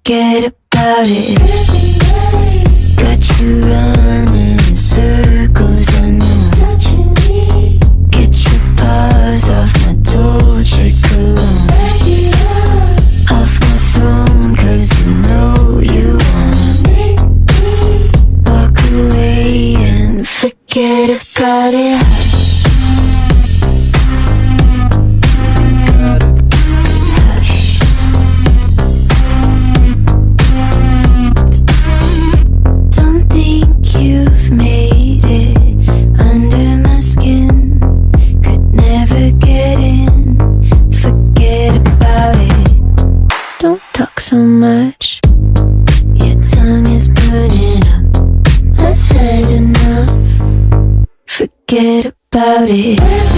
Forget about it. Got you running in circles, I know. Get your paws off my Dolce cologne. Off my throne, cause you know you won't. Walk away and forget about it. So much, your tongue is burning up. I've had enough. Forget about it.